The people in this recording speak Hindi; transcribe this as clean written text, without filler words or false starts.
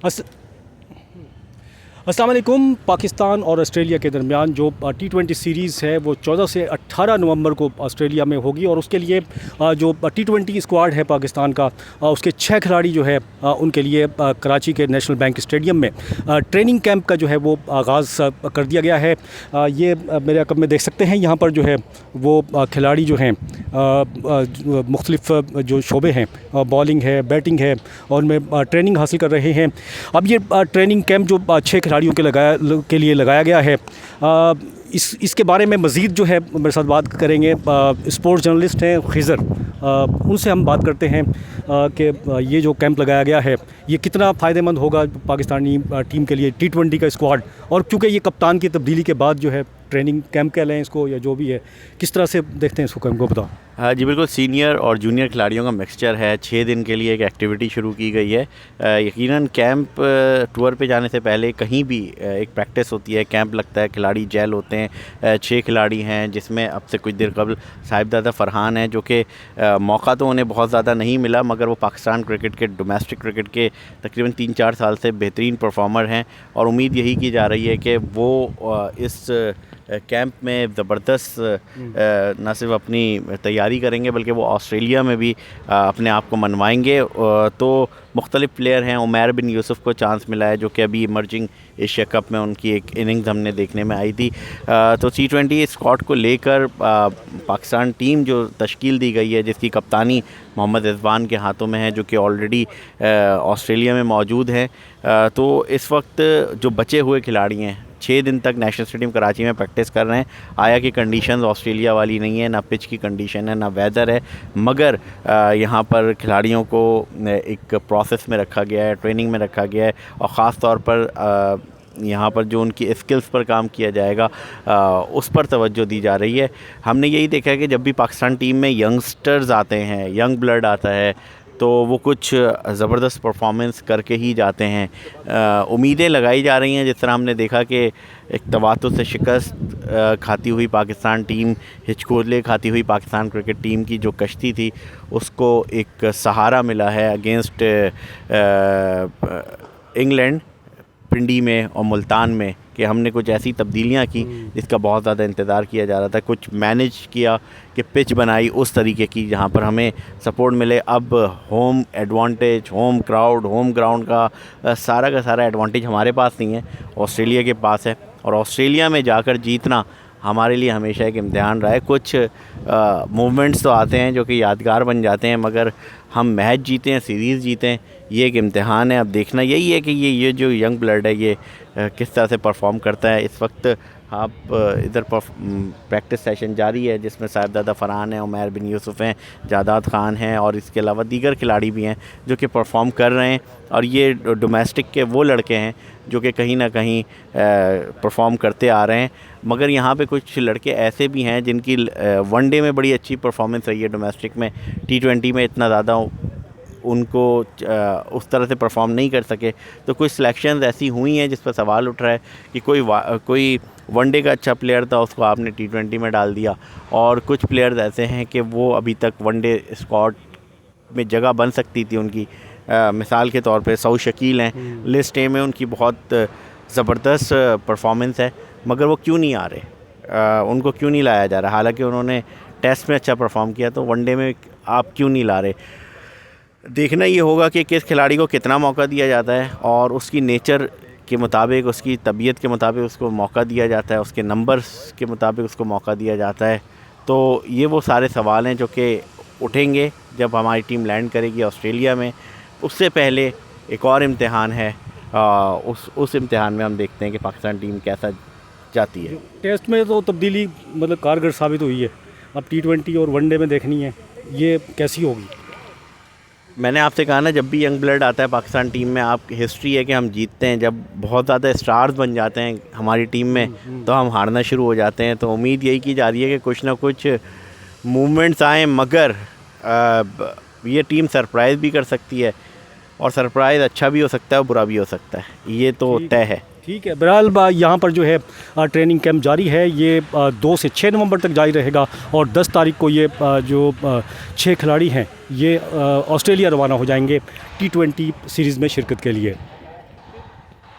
अस अस्सलाम वालेकुम। पाकिस्तान और ऑस्ट्रेलिया के दरमियान जो T20 सीरीज़ है वो 14 से 18 नवंबर को ऑस्ट्रेलिया में होगी और उसके लिए जो T20 स्क्वाड है पाकिस्तान का, उसके 6 खिलाड़ी जो है उनके लिए कराची के नेशनल बैंक स्टेडियम में ट्रेनिंग कैंप का जो है वो आगाज़ कर दिया गया है। ये मेरे अकब में देख सकते हैं, यहाँ पर जो है वो खिलाड़ी जो हैं मुख्तलिफ़ जो शोबे हैं, बॉलिंग है, बैटिंग है, और उनमें ट्रेनिंग हासिल कर रहे हैं। अब ये ट्रेनिंग कैंप जो 6 खिलाड़ियों के लिए लगाया गया है, इसके बारे में मज़ीद जो है मेरे साथ बात करेंगे स्पोर्ट्स जर्नलिस्ट हैं खिज़र। उनसे हम बात करते हैं कि ये जो कैंप लगाया गया है ये कितना फ़ायदेमंद होगा पाकिस्तानी टीम के लिए, T20 का स्क्वाड, और क्योंकि ये कप्तान की तब्दीली के बाद जो है ट्रेनिंग कैंप कह लें इसको या जो भी है, किस तरह से देखते हैं इसको कैंप को, बताओ। हाँ जी, बिल्कुल सीनियर और जूनियर खिलाड़ियों का मिक्सचर है। 6 दिन के लिए एक एक्टिविटी शुरू की गई है। यकीनन कैंप टूर पे जाने से पहले कहीं भी एक प्रैक्टिस होती है, कैंप लगता है, खिलाड़ी जेल होते हैं। 6 खिलाड़ी हैं जिसमें अब से कुछ देर कबल साहिबजादा फरहान हैं, जो कि मौका तो उन्हें बहुत ज़्यादा नहीं मिला, मगर वो पाकिस्तान क्रिकेट के डोमेस्टिक क्रिकेट के तकरीबन 3-4 साल से बेहतरीन परफॉर्मर हैं और उम्मीद यही की जा रही है कि वो इस कैंप में ज़बरदस्त न सिर्फ अपनी तैयारी करेंगे बल्कि वो ऑस्ट्रेलिया में भी अपने आप को मनवाएंगे। तो मुख्तलिफ़ प्लेयर हैं। उमैर बिन यूसुफ को चांस मिला है, जो कि अभी इमर्जिंग एशिया कप में उनकी एक इनिंग्स हमने देखने में आई थी। तो T20 स्क्वाड को लेकर पाकिस्तान टीम जो तश्कील दी गई है, जिसकी कप्तानी मोहम्मद रिजवान के हाथों में है, जो कि ऑलरेडी ऑस्ट्रेलिया में मौजूद हैं। तो इस वक्त जो बचे हुए खिलाड़ी हैं 6 दिन तक नेशनल स्टेडियम कराची में प्रैक्टिस कर रहे हैं। आया कि कंडीशंस ऑस्ट्रेलिया वाली नहीं है, ना पिच की कंडीशन है, ना वेदर है, मगर यहाँ पर खिलाड़ियों को एक प्रोसेस में रखा गया है, ट्रेनिंग में रखा गया है, और ख़ास तौर पर यहाँ पर जो उनकी स्किल्स पर काम किया जाएगा उस पर तवज्जो दी जा रही है। हमने यही देखा है कि जब भी पाकिस्तान टीम में यंगस्टर्स आते हैं, यंग ब्लड आता है, तो वो कुछ ज़बरदस्त परफॉर्मेंस करके ही जाते हैं। उम्मीदें लगाई जा रही हैं, जिस तरह हमने देखा कि एक तवातुर से शिकस्त खाती हुई पाकिस्तान टीम, हिचकोले खाती हुई पाकिस्तान क्रिकेट टीम की जो कश्ती थी उसको एक सहारा मिला है अगेंस्ट इंग्लैंड, पिंडी में और मुल्तान में, कि हमने कुछ ऐसी तब्दीलियां की जिसका बहुत ज़्यादा इंतज़ार किया जा रहा था। कुछ मैनेज किया कि पिच बनाई उस तरीके की जहां पर हमें सपोर्ट मिले। अब home advantage, home crowd, home ground का सारा एडवांटेज हमारे पास नहीं है, ऑस्ट्रेलिया के पास है, और ऑस्ट्रेलिया में जाकर जीतना हमारे लिए हमेशा एक इम्तिहान रहा है। कुछ मूवमेंट्स तो आते हैं जो कि यादगार बन जाते हैं, मगर हम मैच जीते हैं, सीरीज़ जीते हैं, ये एक इम्तिहान है। अब देखना यही है कि ये जो यंग ब्लड है ये किस तरह से परफॉर्म करता है। इस वक्त आप इधर प्रैक्टिस सेशन जारी है, जिसमें साहिबजादा फरहान है, उमैर बिन यूसुफ हैं, जादाद ख़ान हैं, और इसके अलावा दीगर खिलाड़ी भी हैं जो कि परफॉर्म कर रहे हैं। और ये डोमेस्टिक के वो लड़के हैं जो कि कहीं ना कहीं परफॉर्म करते आ रहे हैं। मगर यहाँ पे कुछ लड़के ऐसे भी हैं जिनकी वनडे में बड़ी अच्छी परफॉर्मेंस रही है डोमेस्टिक में, T20 में इतना ज़्यादा उनको उस तरह से परफॉर्म नहीं कर सके। तो कुछ सिलेक्शंस ऐसी हुई हैं जिस पर सवाल उठ रहा है कि कोई वनडे का अच्छा प्लेयर था, उसको आपने T20 में डाल दिया, और कुछ प्लेयर्स ऐसे हैं कि वो अभी तक वनडे स्क्वाड में जगह बन सकती थी उनकी। मिसाल के तौर पे सऊद शकील हैं, लिस्ट ए में उनकी बहुत ज़बरदस्त परफॉर्मेंस है, मगर वो क्यों नहीं आ रहे, उनको क्यों नहीं लाया जा रहा? हालांकि उन्होंने टेस्ट में अच्छा परफॉर्म किया, तो वनडे में आप क्यों नहीं ला रहे? देखना ये होगा कि किस खिलाड़ी को कितना मौका दिया जाता है, और उसकी नेचर के मुताबिक, उसकी तबीयत के मुताबिक उसको मौका दिया जाता है, उसके नंबर्स के मुताबिक उसको मौका दिया जाता है। तो ये वो सारे सवाल हैं जो कि उठेंगे जब हमारी टीम लैंड करेगी ऑस्ट्रेलिया में। उससे पहले एक और इम्तिहान है, उस इम्तिहान में हम देखते हैं कि पाकिस्तान टीम कैसा जाती है। टेस्ट में तो तब्दीली मतलब कारगर साबित हुई है, अब T20 और वनडे में देखनी है, ये कैसी होगी? मैंने आपसे कहा ना, जब भी यंग ब्लड आता है पाकिस्तान टीम में, आप हिस्ट्री है कि हम जीतते हैं। जब बहुत ज़्यादा स्टार्स बन जाते हैं हमारी टीम में तो हम हारना शुरू हो जाते हैं। तो उम्मीद यही की जा रही है कि कुछ ना कुछ मूवमेंट्स आएँ, मगर ये टीम सरप्राइज़ भी कर सकती है, और सरप्राइज़ अच्छा भी हो सकता है और बुरा भी हो सकता है, ये तो तय है। ठीक है, बहरहाल यहाँ पर जो है ट्रेनिंग कैंप जारी है, ये 2 से 6 नवंबर तक जारी रहेगा, और 10 तारीख को ये जो 6 खिलाड़ी हैं ये ऑस्ट्रेलिया रवाना हो जाएंगे T20 सीरीज़ में शिरकत के लिए।